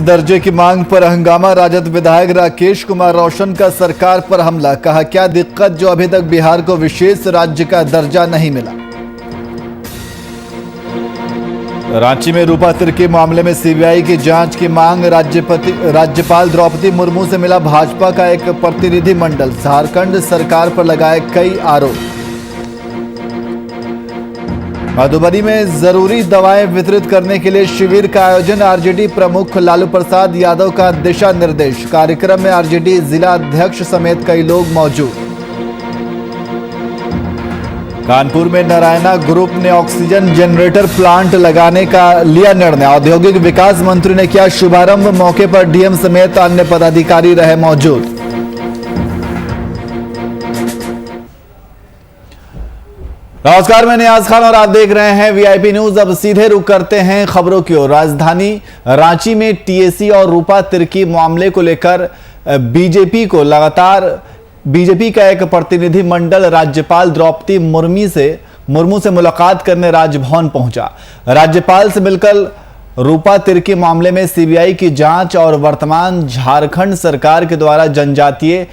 दर्जे की मांग पर हंगामा। राजद विधायक राकेश कुमार रोशन का सरकार पर हमला। कहा, क्या दिक्कत जो अभी तक बिहार को विशेष राज्य का दर्जा नहीं मिला। रांची में रूपा तिर्की मामले में सीबीआई की जांच की मांग। राज्यपाल द्रौपदी मुर्मू से मिला भाजपा का एक प्रतिनिधि मंडल। झारखंड सरकार पर लगाए कई आरोप। मधुबनी में जरूरी दवाएं वितरित करने के लिए शिविर का आयोजन। आरजेडी प्रमुख लालू प्रसाद यादव का दिशा निर्देश। कार्यक्रम में आरजेडी जिला अध्यक्ष समेत कई लोग मौजूद। कानपुर में नारायणा ग्रुप ने ऑक्सीजन जनरेटर प्लांट लगाने का लिया निर्णय। औद्योगिक विकास मंत्री ने किया शुभारंभ। मौके पर डीएम समेत अन्य पदाधिकारी रहे मौजूद। नमस्कार, मैं नियाज खान और आप देख रहे हैं वीआईपी न्यूज। अब सीधे रुख करते हैं खबरों की ओर। राजधानी रांची में टीएसी और रूपा तिर्की मामले को लेकर बीजेपी का एक प्रतिनिधि मंडल राज्यपाल द्रौपदी मुर्मू से मुलाकात करने राजभवन पहुंचा। राज्यपाल से मिलकर रूपा तिर्की मामले में सीबीआई की जांच और वर्तमान झारखंड सरकार के द्वारा जनजातीय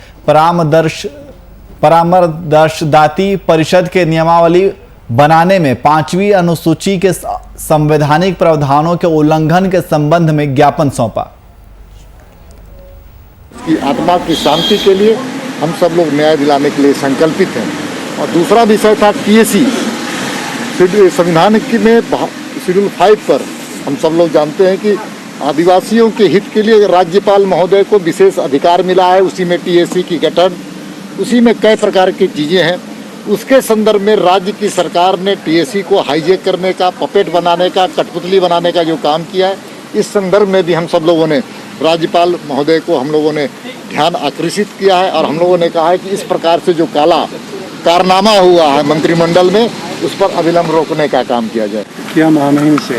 परामर्शदाती परिषद के नियमावली बनाने में 5वीं अनुसूची के संवैधानिक प्रावधानों के उल्लंघन के संबंध में ज्ञापन सौंपा। की आत्मा की शांति के लिए हम सब लोग न्याय दिलाने के लिए संकल्पित हैं। और दूसरा विषय था टीएसी संविधान में शेड्यूल 5 पर हम सब लोग जानते हैं कि आदिवासियों के हित के लिए राज्यपाल महोदय को विशेष अधिकार मिला है। उसी में टीएसी की गठन, उसी में कई प्रकार की चीज़ें हैं। उसके संदर्भ में राज्य की सरकार ने टीएसी को हाईजैक करने का, पपेट बनाने का, कठपुतली बनाने का जो काम किया है, इस संदर्भ में भी हम सब लोगों ने राज्यपाल महोदय को हम लोगों ने ध्यान आकर्षित किया है। और हम लोगों ने कहा है कि इस प्रकार से जो काला कारनामा हुआ है मंत्रिमंडल में, उस पर अविलंब रोकने का काम किया जाए। क्या महामहिम से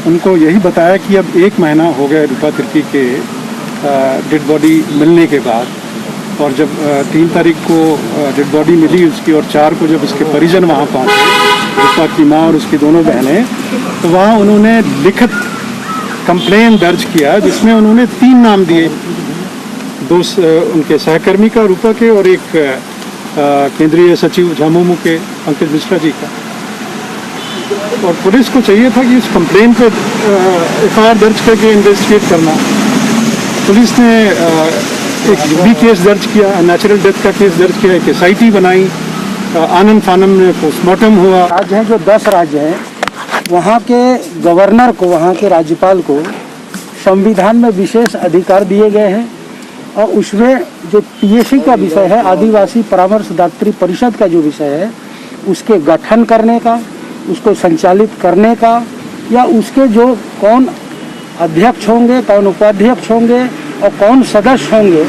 उनको यही बताया कि अब 1 महीना हो गया रूपा तिर्की के डेड बॉडी मिलने के बाद, और जब 3 तारीख को डेड बॉडी मिली उसकी और 4 को जब उसके परिजन वहाँ पहुँचे, रूपा की माँ और उसकी दोनों बहनें, तो वहाँ उन्होंने लिखित कंप्लेन दर्ज किया जिसमें उन्होंने 3 नाम दिए। 2 उनके सहकर्मी का रूपा के और एक केंद्रीय सचिव झामुमो के अंकित मिश्रा जी का। और पुलिस को चाहिए था कि इस कंप्लेन पे एफआईआर दर्ज करके इन्वेस्टिगेट करना। पुलिस ने एक भी केस दर्ज किया, नेचुरल डेथ का केस दर्ज किया, एक एसआईटी बनाई, आनंद फानम में पोस्टमार्टम हुआ। राज्य हैं जो 10 राज्य हैं, वहाँ के गवर्नर को, वहाँ के राज्यपाल को संविधान में विशेष अधिकार दिए गए हैं। और उसमें जो टीएसी का विषय है, आदिवासी परामर्शदात्री परिषद का जो विषय है, उसके गठन करने का, उसको संचालित करने का, या उसके जो कौन अध्यक्ष होंगे, कौन उपाध्यक्ष होंगे और कौन सदस्य होंगे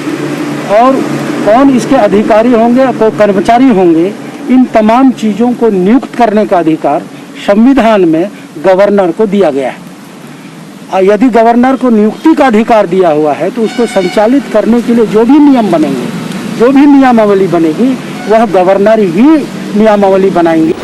और कौन इसके अधिकारी होंगे और कौन कर्मचारी होंगे, इन तमाम चीज़ों को नियुक्त करने का अधिकार संविधान में गवर्नर को दिया गया है। यदि गवर्नर को नियुक्ति का अधिकार दिया हुआ है तो उसको संचालित करने के लिए जो भी नियम बनेंगे, जो भी नियमावली बनेगी, वह गवर्नर ही नियमावली बनाएंगे।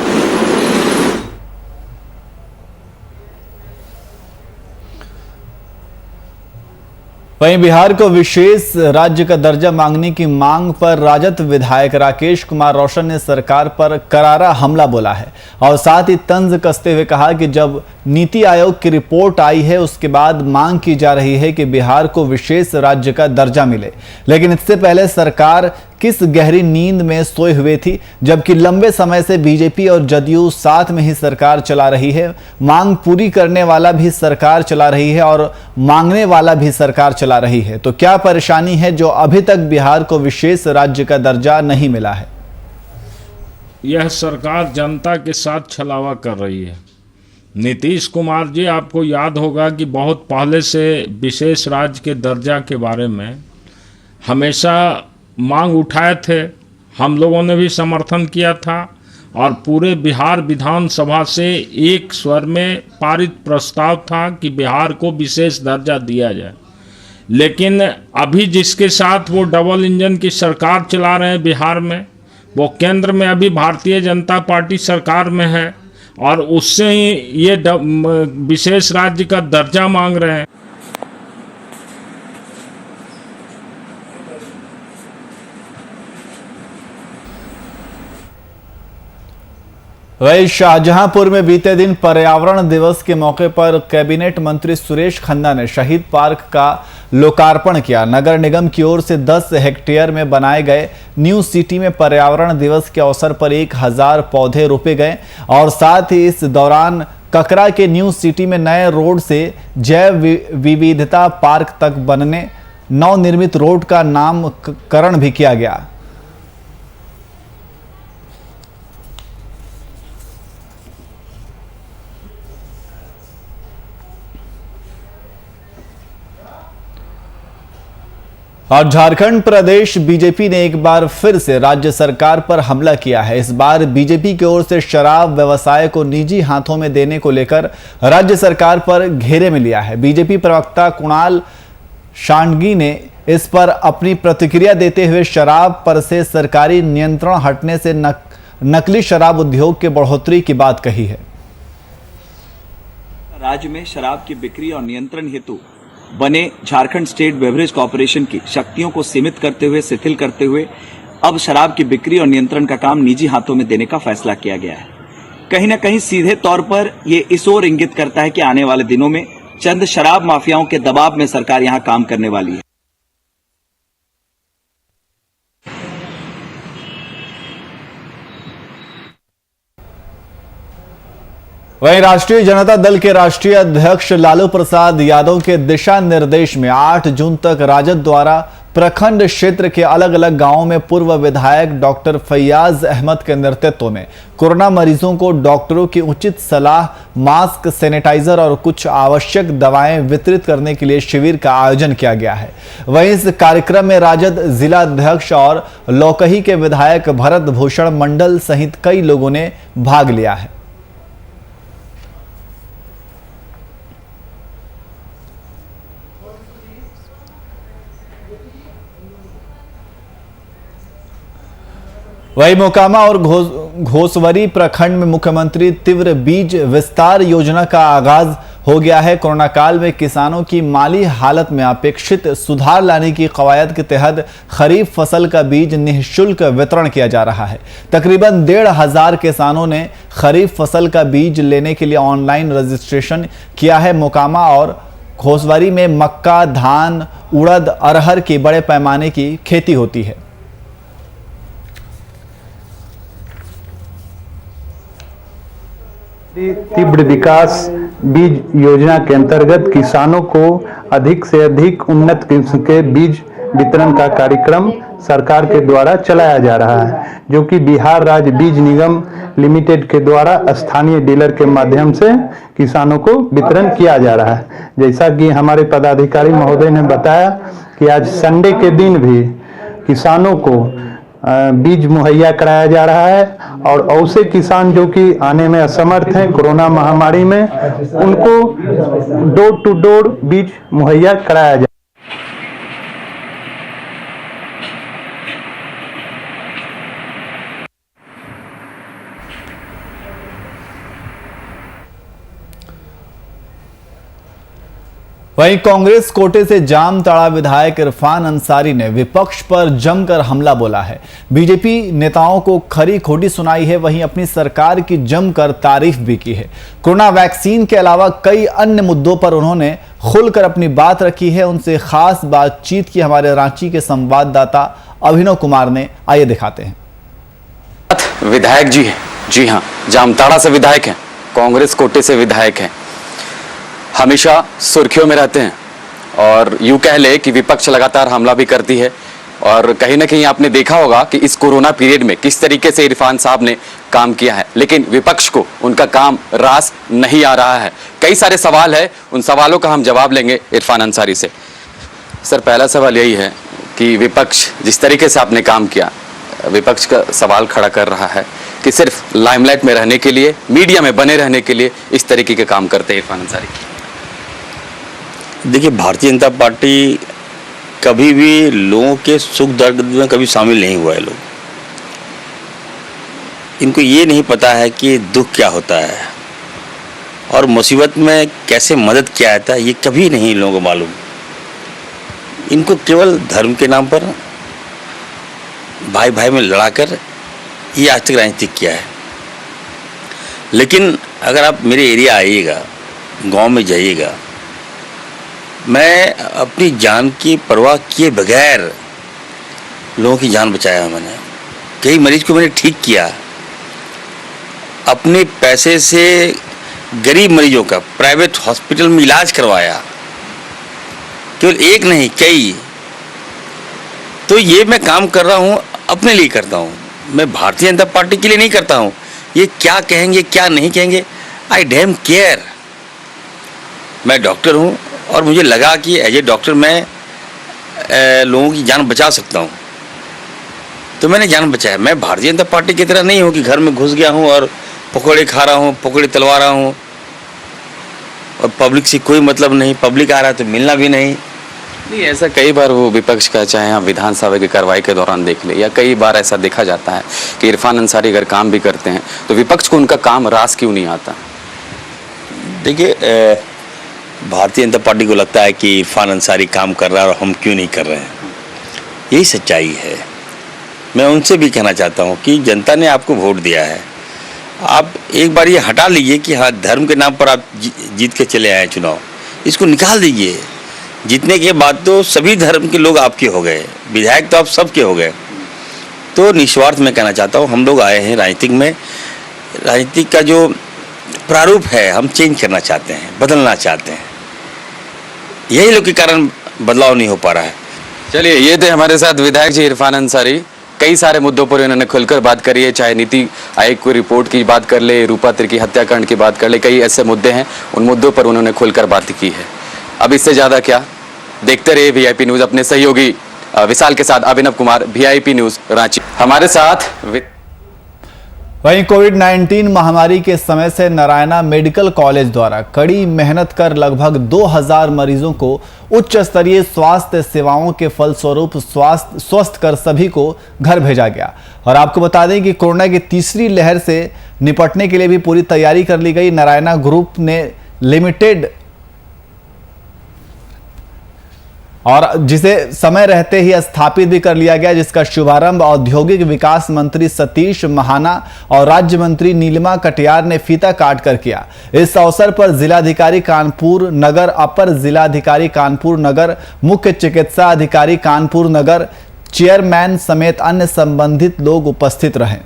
वहीं बिहार को विशेष राज्य का दर्जा मांगने की मांग पर राजद विधायक राकेश कुमार रोशन ने सरकार पर करारा हमला बोला है और साथ ही तंज कसते हुए कहा कि जब नीति आयोग की रिपोर्ट आई है उसके बाद मांग की जा रही है कि बिहार को विशेष राज्य का दर्जा मिले, लेकिन इससे पहले सरकार किस गहरी नींद में सोए हुए थी, जबकि लंबे समय से बीजेपी और जदयू साथ में ही सरकार चला रही है। मांग पूरी करने वाला भी सरकार चला रही है और मांगने वाला भी सरकार चला रही है। तो क्या परेशानी है जो अभी तक बिहार को विशेष राज्य का दर्जा नहीं मिला है? यह सरकार जनता के साथ छलावा कर रही है। नीतीश कुमार जी, आपको याद होगा कि बहुत पहले से विशेष राज्य के दर्जा के बारे में हमेशा मांग उठाए थे। हम लोगों ने भी समर्थन किया था और पूरे बिहार विधानसभा से एक स्वर में पारित प्रस्ताव था कि बिहार को विशेष दर्जा दिया जाए। लेकिन अभी जिसके साथ वो डबल इंजन की सरकार चला रहे हैं बिहार में, वो केंद्र में अभी भारतीय जनता पार्टी सरकार में है और उससे ही ये विशेष राज्य का दर्जा मांग रहे हैं। वही शाहजहांपुर में बीते दिन पर्यावरण दिवस के मौके पर कैबिनेट मंत्री सुरेश खन्ना ने शहीद पार्क का लोकार्पण किया। नगर निगम की ओर से 10 हेक्टेयर में बनाए गए न्यू सिटी में पर्यावरण दिवस के अवसर पर 1000 पौधे रोपे गए और साथ ही इस दौरान ककरा के न्यू सिटी में नए रोड से जैव विविधता पार्क तक बनने नवनिर्मित रोड का नामकरण भी किया गया। और झारखंड प्रदेश बीजेपी ने एक बार फिर से राज्य सरकार पर हमला किया है। इस बार बीजेपी की ओर से शराब व्यवसाय को निजी हाथों में देने को लेकर राज्य सरकार पर घेरे में लिया है। बीजेपी प्रवक्ता कुणाल शांडगी ने इस पर अपनी प्रतिक्रिया देते हुए शराब पर से सरकारी नियंत्रण हटने से नकली शराब उद्योग के बढ़ोतरी की बात कही है। राज्य में शराब की बिक्री और नियंत्रण हेतु बने झारखंड स्टेट बेवरेज कॉर्पोरेशन की शक्तियों को सीमित करते हुए शिथिल करते हुए अब शराब की बिक्री और नियंत्रण का काम निजी हाथों में देने का फैसला किया गया है। कहीं न कहीं सीधे तौर पर ये इस ओर इंगित करता है कि आने वाले दिनों में चंद शराब माफियाओं के दबाव में सरकार यहां काम करने वाली है। वहीं राष्ट्रीय जनता दल के राष्ट्रीय अध्यक्ष लालू प्रसाद यादव के दिशा निर्देश में 8 जून तक राजद द्वारा प्रखंड क्षेत्र के अलग अलग गांवों में पूर्व विधायक डॉक्टर फैयाज अहमद के नेतृत्व में कोरोना मरीजों को डॉक्टरों की उचित सलाह, मास्क, सैनिटाइजर और कुछ आवश्यक दवाएं वितरित करने के लिए शिविर का आयोजन किया गया है। वहीं इस कार्यक्रम में राजद जिला अध्यक्ष और लौकही के विधायक भरत भूषण मंडल सहित कई लोगों ने भाग लिया है। वही मोकामा और घोसवरी प्रखंड में मुख्यमंत्री तीव्र बीज विस्तार योजना का आगाज हो गया है। कोरोना काल में किसानों की माली हालत में अपेक्षित सुधार लाने की कवायद के तहत खरीफ फसल का बीज निःशुल्क वितरण किया जा रहा है। तकरीबन 1500 किसानों ने खरीफ फसल का बीज लेने के लिए ऑनलाइन रजिस्ट्रेशन किया है। मोकामा और घोसवरी में मक्का, धान, उड़द, अरहर की बड़े पैमाने की खेती होती है। तीव्र विकास बीज योजना के अंतर्गत किसानों को अधिक से अधिक उन्नत किस्म के बीज वितरण का कार्यक्रम सरकार के द्वारा चलाया जा रहा है, जो कि बिहार राज्य बीज निगम लिमिटेड के द्वारा स्थानीय डीलर के माध्यम से किसानों को वितरण किया जा रहा है। जैसा कि हमारे पदाधिकारी महोदय ने बताया कि आज संडे के दिन भी किसानों को बीज मुहैया कराया जा रहा है और ऐसे किसान जो कि आने में असमर्थ हैं कोरोना महामारी में, उनको डोर टू डोर बीज मुहैया कराया जा। वहीं कांग्रेस कोटे से जामताड़ा विधायक इरफान अंसारी ने विपक्ष पर जमकर हमला बोला है। बीजेपी नेताओं को खरी खोटी सुनाई है, वहीं अपनी सरकार की जमकर तारीफ भी की है। कोरोना वैक्सीन के अलावा कई अन्य मुद्दों पर उन्होंने खुलकर अपनी बात रखी है। उनसे खास बातचीत की हमारे रांची के संवाददाता अभिनव कुमार ने, आइए दिखाते हैं। विधायक जी है, जी हाँ, जामताड़ा से विधायक हैं, कांग्रेस कोटे से विधायक हैं, हमेशा सुर्खियों में रहते हैं और यूं कह ले कि विपक्ष लगातार हमला भी करती है। और कहीं ना कहीं आपने देखा होगा कि इस कोरोना पीरियड में किस तरीके से इरफान साहब ने काम किया है, लेकिन विपक्ष को उनका काम रास नहीं आ रहा है। कई सारे सवाल है, उन सवालों का हम जवाब लेंगे इरफान अंसारी से। सर, पहला सवाल यही है कि विपक्ष जिस तरीके से आपने काम किया, विपक्ष का सवाल खड़ा कर रहा है कि सिर्फ लाइमलाइट में रहने के लिए, मीडिया में बने रहने के लिए इस तरीके के काम करते हैं इरफान अंसारी। देखिए, भारतीय जनता पार्टी कभी भी लोगों के सुख दर्द में कभी शामिल नहीं हुआ है। लोग, इनको ये नहीं पता है कि दुख क्या होता है और मुसीबत में कैसे मदद किया जाता है, ये कभी नहीं लोगों को मालूम। इनको केवल धर्म के नाम पर भाई भाई में लड़ाकर ये आज तक राजनीति किया है। लेकिन अगर आप मेरे एरिया आइएगा, गांव में जाइएगा, मैं अपनी जान की परवाह किए बगैर लोगों की जान बचाया। मैंने कई मरीज को मैंने ठीक किया, अपने पैसे से गरीब मरीजों का प्राइवेट हॉस्पिटल में इलाज करवाया, केवल एक नहीं कई। तो ये मैं काम कर रहा हूँ, अपने लिए करता हूँ, मैं भारतीय जनता पार्टी के लिए नहीं करता हूँ। ये क्या कहेंगे क्या नहीं कहेंगे, आई डैम केयर। मैं डॉक्टर हूँ और मुझे लगा कि एज ए डॉक्टर मैं लोगों की जान बचा सकता हूँ, तो मैंने जान बचाया। मैं भारतीय जनता पार्टी की तरह नहीं हूँ कि घर में घुस गया हूँ और पकौड़े खा रहा हूँ, पकौड़े तलवा रहा हूँ और पब्लिक से कोई मतलब नहीं, पब्लिक आ रहा है तो मिलना भी नहीं। नहीं, ऐसा कई बार वो विपक्ष का, चाहे हम विधानसभा की कार्रवाई के दौरान देख ले, या कई बार ऐसा देखा जाता है कि इरफान अंसारी अगर काम भी करते हैं तो विपक्ष को उनका काम रास क्यों नहीं आता? देखिए, भारतीय जनता पार्टी को लगता है कि इरफान अंसारी काम कर रहा है और हम क्यों नहीं कर रहे हैं। यही सच्चाई है। मैं उनसे भी कहना चाहता हूँ कि जनता ने आपको वोट दिया है, आप एक बार ये हटा लीजिए कि हाँ धर्म के नाम पर आप जीत के चले आए चुनाव, इसको निकाल दीजिए। जीतने के बाद तो सभी धर्म के लोग आपके हो गए, विधायक तो आप सबके हो गए। तो निस्वार्थ मैं कहना चाहता हूँ, हम लोग आए हैं राजनीतिक में, राजनीतिक का जो प्रारूप है हम चेंज करना चाहते हैं, बदलना चाहते हैं। यही लोग के कारण बदलाव नहीं हो पा रहा है। चलिए, ये थे हमारे साथ विधायक जी इरफान अंसारी। कई सारे मुद्दों पर इन्होंने खुलकर बात करी है, चाहे नीति आयोग की रिपोर्ट की बात कर ले, रूपा तिर्की हत्याकांड की बात कर ले, कई ऐसे मुद्दे हैं, उन मुद्दों पर उन्होंने खुलकर बात की है। अब इससे ज़्यादा क्या, देखते रहिए वीआईपी न्यूज़। अपने सहयोगी विशाल के साथ अभिनव कुमार, वीआईपी न्यूज़ रांची। हमारे साथ वहीं कोविड-19 महामारी के समय से नारायणा मेडिकल कॉलेज द्वारा कड़ी मेहनत कर लगभग 2000 मरीजों को उच्च स्तरीय स्वास्थ्य सेवाओं के फलस्वरूप स्वस्थ कर सभी को घर भेजा गया। और आपको बता दें कि कोरोना की तीसरी लहर से निपटने के लिए भी पूरी तैयारी कर ली गई। नारायणा ग्रुप ने लिमिटेड और जिसे समय रहते ही स्थापित भी कर लिया गया, जिसका शुभारंभ औद्योगिक विकास मंत्री सतीश महाना और राज्य मंत्री नीलिमा कटियार ने फीता काट कर किया। इस अवसर पर जिलाधिकारी कानपुर नगर, अपर जिलाधिकारी कानपुर नगर, मुख्य चिकित्सा अधिकारी कानपुर नगर, चेयरमैन समेत अन्य संबंधित लोग उपस्थित रहे।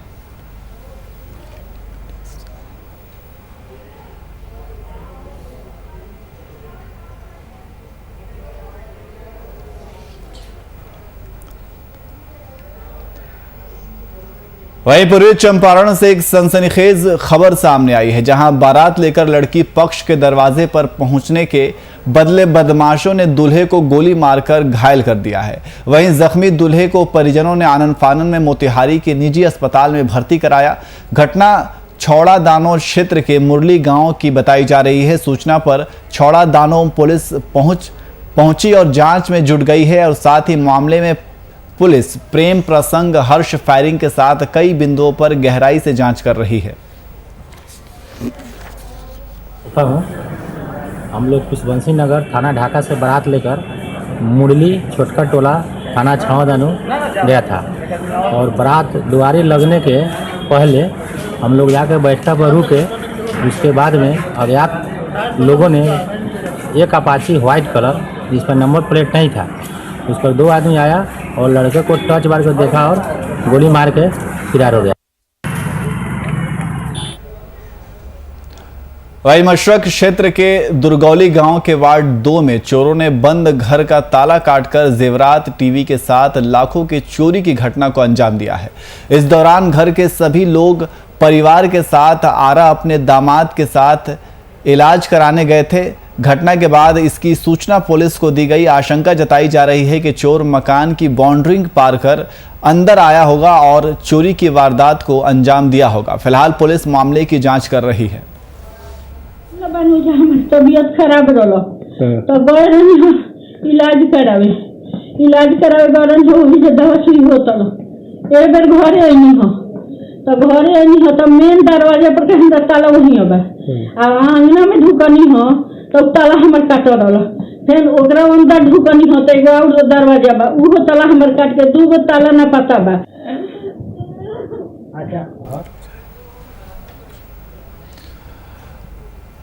वहीं पूर्वी चंपारण से एक सनसनीखेज खबर सामने आई है, जहां बारात लेकर लड़की पक्ष के दरवाजे पर पहुंचने के बदले बदमाशों ने दूल्हे को गोली मारकर घायल कर दिया है। वहीं जख्मी दूल्हे को परिजनों ने आनन फानन में मोतिहारी के निजी अस्पताल में भर्ती कराया। घटना छौड़ा दानो क्षेत्र के मुरली गांव की बताई जा रही है। सूचना पर छौड़ा दानो पुलिस पहुंची और जांच में जुट गई है और साथ ही मामले में पुलिस प्रेम प्रसंग हर्ष फायरिंग के साथ कई बिंदुओं पर गहराई से जांच कर रही है। हम लोग पुष्पवंशी नगर थाना ढाका से बारात लेकर मुरली छोटका टोला थाना छावदानो गया था और बारात दुआरे लगने के पहले हम लोग जाकर बैठका पर रुके। उसके बाद में अज्ञात लोगों ने एक अपाची व्हाइट कलर जिस पर नंबर प्लेट नहीं था, उस पर 2 आदमी आया और लड़के को टच मार कर देखा और गोली मार के फरार हो गया। वहीं मशरक क्षेत्र के दुर्गौली गांव के वार्ड 2 में चोरों ने बंद घर का ताला काटकर जेवरात टीवी के साथ लाखों की चोरी की घटना को अंजाम दिया है। इस दौरान घर के सभी लोग परिवार के साथ आरा अपने दामाद के साथ इलाज कराने गए थे। घटना के बाद इसकी सूचना पुलिस को दी गई। आशंका जताई जा रही है कि चोर मकान की बाउंड्री पार कर अंदर आया होगा और चोरी की वारदात को अंजाम दिया होगा। फिलहाल पुलिस मामले की जांच कर रही है। तबियत खराब रहा तो गए इलाज करावे दवा सुई होता एक बार घरे आनी हो तो मेन दरवाजा पर के ताला वही अब आंगना में ढुकनी हो तो ताला हमर काट रहा, फिर ओकरा अंदर ढुकनी हो तो एगो और दरवाजा बा उहो ताला हमर काट के 2 गो ताला ना पता बा।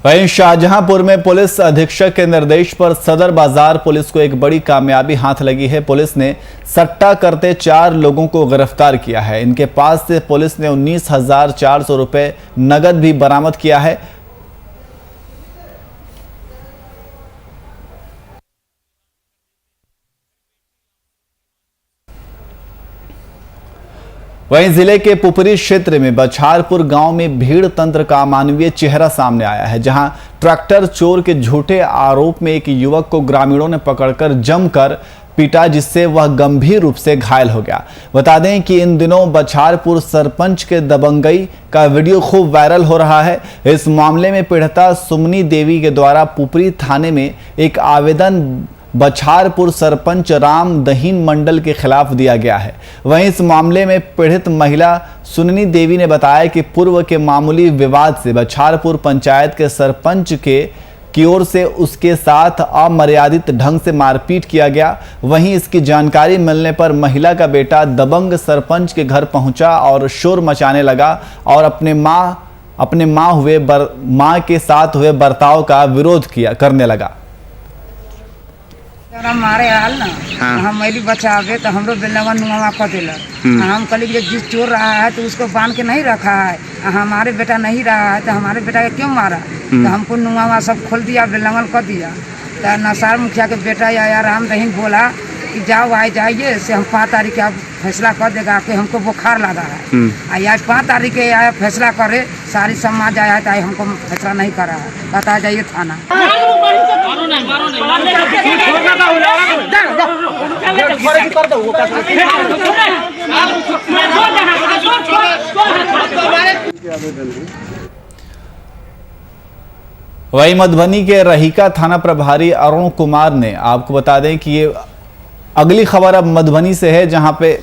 वहीं शाहजहांपुर में पुलिस अधीक्षक के निर्देश पर सदर बाजार पुलिस को एक बड़ी कामयाबी हाथ लगी है। पुलिस ने सट्टा करते 4 लोगों को गिरफ्तार किया है। इनके पास से पुलिस ने 19,400 रुपए नगद भी बरामद किया है। वहीं जिले के पुपरी क्षेत्र में बछारपुर गांव में भीड़ तंत्र का अमानवीय चेहरा सामने आया है, जहां ट्रैक्टर चोर के झूठे आरोप में एक युवक को ग्रामीणों ने पकड़कर जमकर पीटा, जिससे वह गंभीर रूप से घायल हो गया। बता दें कि इन दिनों बछारपुर सरपंच के दबंगई का वीडियो खूब वायरल हो रहा है। इस मामले में पीड़िता सुमनी देवी के द्वारा पुपरी थाने में एक आवेदन बछारपुर सरपंच राम दहीन मंडल के खिलाफ दिया गया है। वहीं इस मामले में पीड़ित महिला सुननी देवी ने बताया कि पूर्व के मामूली विवाद से बछारपुर पंचायत के सरपंच की ओर से उसके साथ अमर्यादित ढंग से मारपीट किया गया। वहीं इसकी जानकारी मिलने पर महिला का बेटा दबंग सरपंच के घर पहुंचा और शोर मचाने लगा और अपने मां के साथ हुए बर्ताव का विरोध करने लगा। मारे हाल ना हम मैली बचावे तो हमरो बेलवा नुआ कर दिलक। हम कहली कि जिस चोर रहा है तो उसको बांध के नहीं रखा है, हमारे बेटा नहीं रहा है तो हमारे बेटा के क्यों मारा। तो हमको नुआ सब खोल दिया, बेलवा कर दिया। तो नसार मुखिया के बेटा या राम दहीन बोला कि जाओ आए जाइए से हम 5 तारीख का फैसला कर देगा कि हमको बुखार लगा है। आज 5 तारीख के आया फैसला करे, सारी समाज आया तो हमको फैसला नहीं करा है, बता जाइए थाना। वहीं मधुबनी के रहीका थाना प्रभारी अरुण कुमार ने, आपको बता दें कि ये अगली खबर अब मधुबनी से है, जहां पे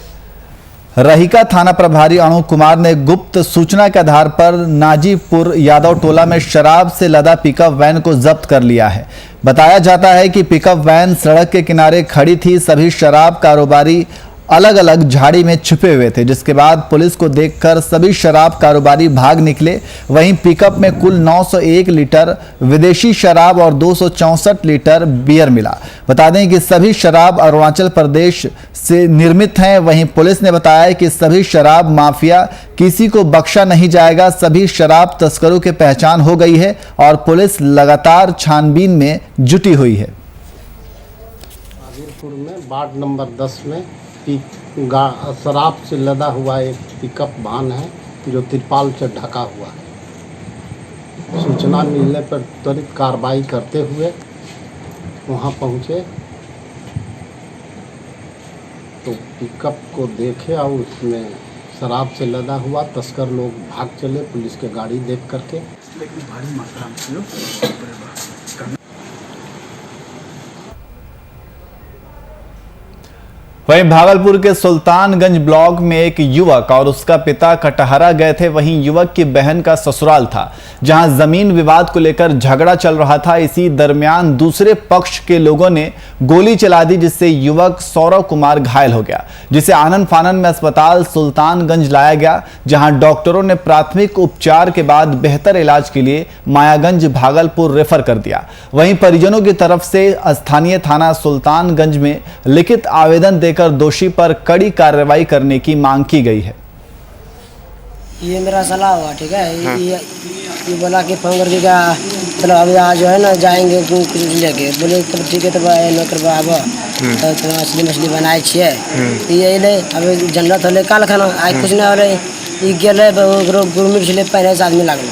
रहीका थाना प्रभारी अरुण कुमार ने गुप्त सूचना के आधार पर नाजीपुर यादव टोला में शराब से लदा पिकअप वैन को जब्त कर लिया है। बताया जाता है कि पिकअप वैन सड़क के किनारे खड़ी थी। सभी शराब कारोबारी अलग अलग झाड़ी में छुपे हुए थे, जिसके बाद पुलिस को देखकर सभी शराब कारोबारी भाग निकले। वहीं पिकअप में कुल 901 लीटर विदेशी शराब और 264 लीटर बियर मिला। बता दें कि सभी शराब अरुणाचल प्रदेश से निर्मित हैं। वहीं पुलिस ने बताया कि सभी शराब माफिया किसी को बख्शा नहीं जाएगा। सभी शराब तस्करों की पहचान हो गई है और पुलिस लगातार छानबीन में जुटी हुई है। नाजीपुर में वार्ड नंबर 10 में शराब से लदा हुआ एक पिकअप वाहन है जो तिरपाल से ढका हुआ है। सूचना मिलने पर त्वरित कार्रवाई करते हुए वहां पहुंचे तो पिकअप को देखे और उसमें शराब से लदा हुआ तस्कर लोग भाग चले पुलिस के गाड़ी देख करके। लेकिन भारी मात्रा में वहीं भागलपुर के सुल्तानगंज ब्लॉक में एक युवक और उसका पिता कटहरा गए थे। वहीं युवक की बहन का ससुराल था, जहां जमीन विवाद को लेकर झगड़ा चल रहा था। इसी दरमियान दूसरे पक्ष के लोगों ने गोली चला दी, जिससे युवक सौरव कुमार घायल हो गया, जिसे आनन फानन में अस्पताल सुल्तानगंज लाया गया, जहां डॉक्टरों ने प्राथमिक उपचार के बाद बेहतर इलाज के लिए मायागंज भागलपुर रेफर कर दिया। वहीं परिजनों की तरफ से स्थानीय थाना सुल्तानगंज में लिखित आवेदन देकर दोषी पर कड़ी कार्रवाई करने की मांग की गई है। ये मेरा सलाह हुआ, ठीक है। ये बोला कि फोन करके क्या चलो अभी आज जो है ना जाएंगे लेके, बोले तो ठीक है तो न करवाबो तो मछली बनाए छिए ये ले अभी जन्नत होले काल खाना आज कुछ नहीं होले ई गेले गुरमीट छले पहले से आदमी लागल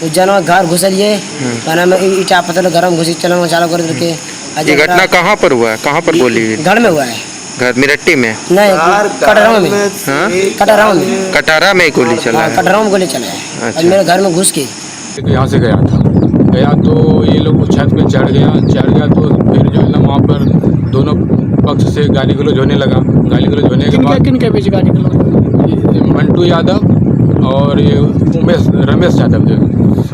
तो जना घर घुसलिए खाना में ईटा पत्थर गरम घुसी चलना चालू कर के। ये घटना कहाँ पर हुआ है? कहाँ पर गोली? घर में हुआ है। घर मिरट्टी में नहीं, कटरा में। कटरा में, कटारा में गोली चला है। कटरा में गोली चला है। अच्छा। मेरे घर में घुस के यहाँ से गया तो ये लोग छत पे चढ़ गया तो फिर जो है ना वहाँ पर दोनों पक्ष से गाली गलौज होने लगा। गाली गलौज होने के बाद किनके बीच गाली गलौज? मंटू यादव और ये रमेश यादव जो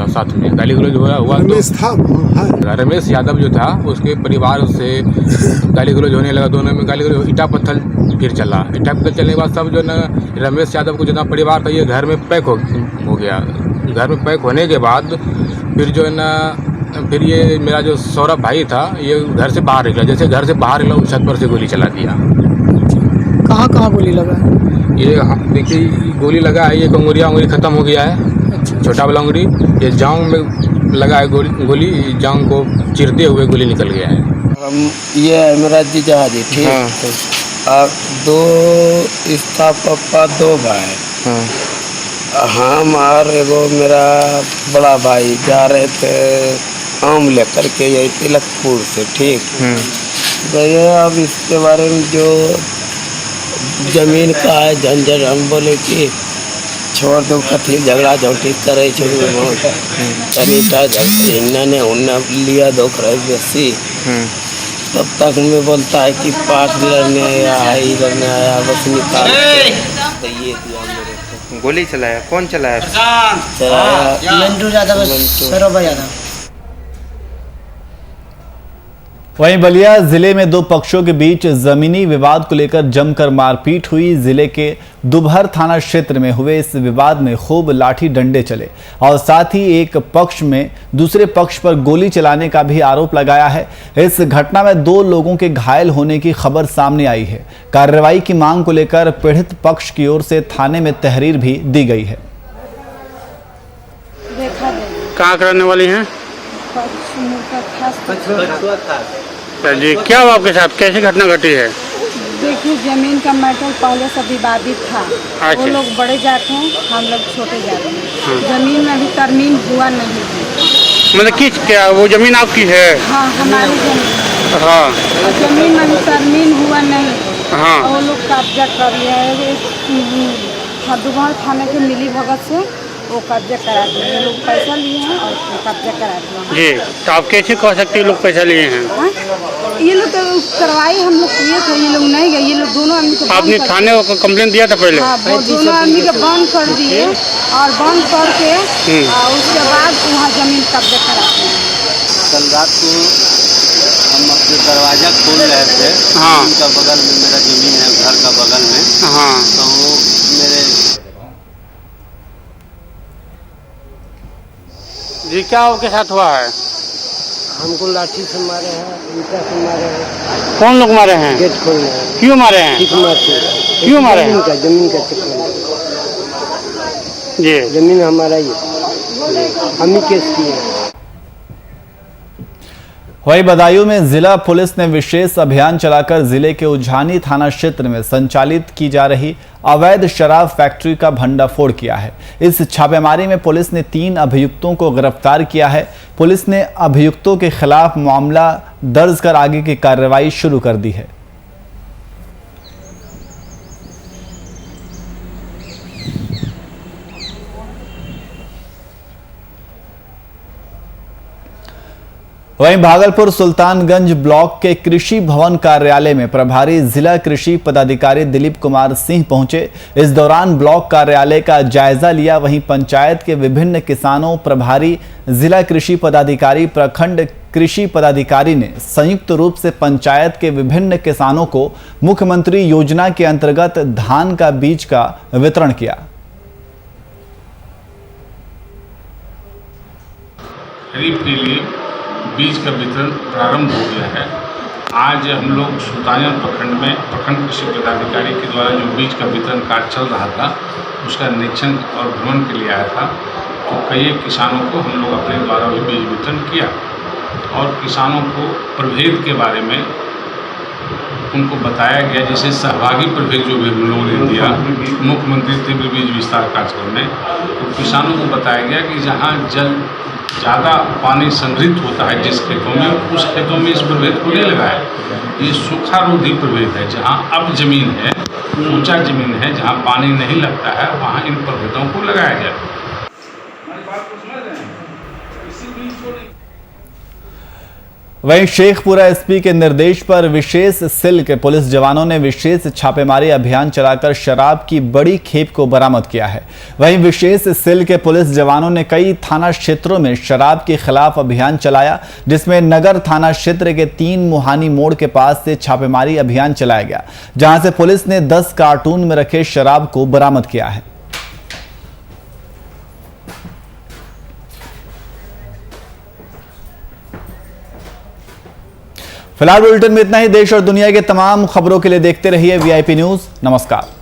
साथ में गाली गलौज हुआ तो रमेश यादव जो था उसके परिवार से गाली गलौज होने लगा। दोनों में गाली गलौज, ईटा पत्थर फिर चला। ईटा पत्थर चलने के बाद सब जो ना रमेश यादव को जितना परिवार था ये घर में पैक हो गया। घर में पैक होने के बाद फिर जो है ना, फिर ये मेरा जो सौरभ भाई था ये घर से बाहर निकला। जैसे घर से बाहर निकला उस छत पर से गोली चला दिया। कहाँ कहाँ गोली लगा? ये देखिए गोली लगा है, ये कंगुरिया उंगली ख़त्म हो गया है, छोटा वाला उंगली। ये जांग में लगा है गोली जांग को चीरते हुए गोली निकल गया है। ये है मेरा जीजा जी, ठीक। अब दो इसका पापा दो भाई, हम और एगो मेरा बड़ा भाई जा रहे थे आम लेकर के यही तिलकपुर से, ठीक। तो ये अब इसके बारे में जो जमीन का है झंझट, हम बोले कि छोड़ दो, कथी झगड़ा झौटी करे तरीका इन्होंने उन्हें लिया दो बेसी। तब तक में बोलता है कि पार्ट लड़ने आया है, लड़ने आया, बस निकाल तो ये दिया मेरे को। गोली चलाया? कौन चलाया? चलाया मंटू यादव, सरोवर यादव। वहीं बलिया जिले में दो पक्षों के बीच जमीनी विवाद को लेकर जमकर मारपीट हुई। जिले के दुबहर थाना क्षेत्र में हुए इस विवाद में खूब लाठी डंडे चले और साथ ही एक पक्ष में दूसरे पक्ष पर गोली चलाने का भी आरोप लगाया है। इस घटना में 2 लोगों के घायल होने की खबर सामने आई है। कार्रवाई की मांग को लेकर पीड़ित पक्ष की ओर से थाने में तहरीर भी दी गई है। कहाँ कराने वाली हैं जी? क्या हुआ आपके साथ, कैसी घटना घटी है? देखिए, जमीन का मैटर पहले से विवादित था। वो लोग बड़े जाते हैं, हम लोग छोटे जाते हैं। जमीन में अभी तरमीम हुआ नहीं है। मतलब किस क्या वो जमीन आपकी है? हाँ, हमारी जमीन। हाँ, जमीन में अभी तरमीम हुआ नहीं। हाँ, वो लोग कब्जा कर लिया है। दुबहर थाने के मिली भगत से वो कब्जा करा दिए। ये लोग पैसा लिए हैं और कब्जा करा दिए जी। तो आप कैसे कह सकते हैं लोग पैसा लिए हैं? ये लोग तो कार्रवाई हम लोग किए थे, ये लोग नहीं गए। ये लोग दोनों आदमी को आपने थाने को कंप्लेंट दिया था पहले? हाँ, वो दोनों आदमी को बंद कर दिए और बंद करके उसके बाद वहाँ जमीन कब्जा करा दिए। कल रात को हम अपने दरवाजा खोल रहे थे। हाँ, उनका बगल में मेरा जमीन है, घर का बगल में। हाँ, तो वो मेरे जी क्या आपके साथ हुआ है? हमको लाठी से मारे हैं, ईंटा से मारे हैं। कौन लोग मारे हैं? गेट खोलने। क्यों मारे हैं? क्यों मारे हैं? जमीन का चक्कर जी। जमीन हमारा ही है, हम ही केस किए। वहीं बदायूं में जिला पुलिस ने विशेष अभियान चलाकर जिले के उझानी थाना क्षेत्र में संचालित की जा रही अवैध शराब फैक्ट्री का भंडाफोड़ किया है। इस छापेमारी में पुलिस ने 3 अभियुक्तों को गिरफ्तार किया है। पुलिस ने अभियुक्तों के खिलाफ मामला दर्ज कर आगे की कार्रवाई शुरू कर दी है। वहीं भागलपुर सुल्तानगंज ब्लॉक के कृषि भवन कार्यालय में प्रभारी जिला कृषि पदाधिकारी दिलीप कुमार सिंह पहुंचे। इस दौरान ब्लॉक कार्यालय का जायजा लिया। वहीं पंचायत के विभिन्न किसानों, प्रभारी जिला कृषि पदाधिकारी, प्रखंड कृषि पदाधिकारी ने संयुक्त रूप से पंचायत के विभिन्न किसानों को मुख्यमंत्री योजना के अंतर्गत धान का बीज का वितरण किया। खरीफ के लिए बीज का वितरण प्रारंभ हो गया है। आज हम लोग सुल्तानगंज प्रखंड में प्रखंड कृषि पदाधिकारी के द्वारा जो बीज का वितरण कार्य चल रहा था उसका निरीक्षण और भ्रमण के लिए आया था। तो कई किसानों को हम लोग अपने द्वारा भी बीज वितरण किया और किसानों को प्रभेद के बारे में उनको बताया गया। जैसे सहभागी प्रभेद जो भी हम लोगों ने दिया मुख्यमंत्री तीव्र बीज विस्तार कार्यक्रम में, तो किसानों को बताया गया कि जहाँ जल ज़्यादा पानी संग्रहित होता है जिस खेतों में, उस खेतों में इस प्रभेद को नहीं लगाया। ये सूखा रोधी प्रभेद है। जहाँ अब जमीन है, ऊंचा जमीन है, जहाँ पानी नहीं लगता है, वहाँ इन प्रभेदों को लगाया जाए। वहीं शेखपुरा एसपी के निर्देश पर विशेष सेल के पुलिस जवानों ने विशेष छापेमारी अभियान चलाकर शराब की बड़ी खेप को बरामद किया है। वहीं विशेष सेल के पुलिस जवानों ने कई थाना क्षेत्रों में शराब के खिलाफ अभियान चलाया, जिसमें नगर थाना क्षेत्र के 3 मुहानी मोड़ के पास से छापेमारी अभियान चलाया गया, जहां से पुलिस ने 10 कार्टून में रखे शराब को बरामद किया है। फिलहाल बुलेटिन में इतना ही। देश और दुनिया के तमाम खबरों के लिए देखते रहिए VIP न्यूज। नमस्कार।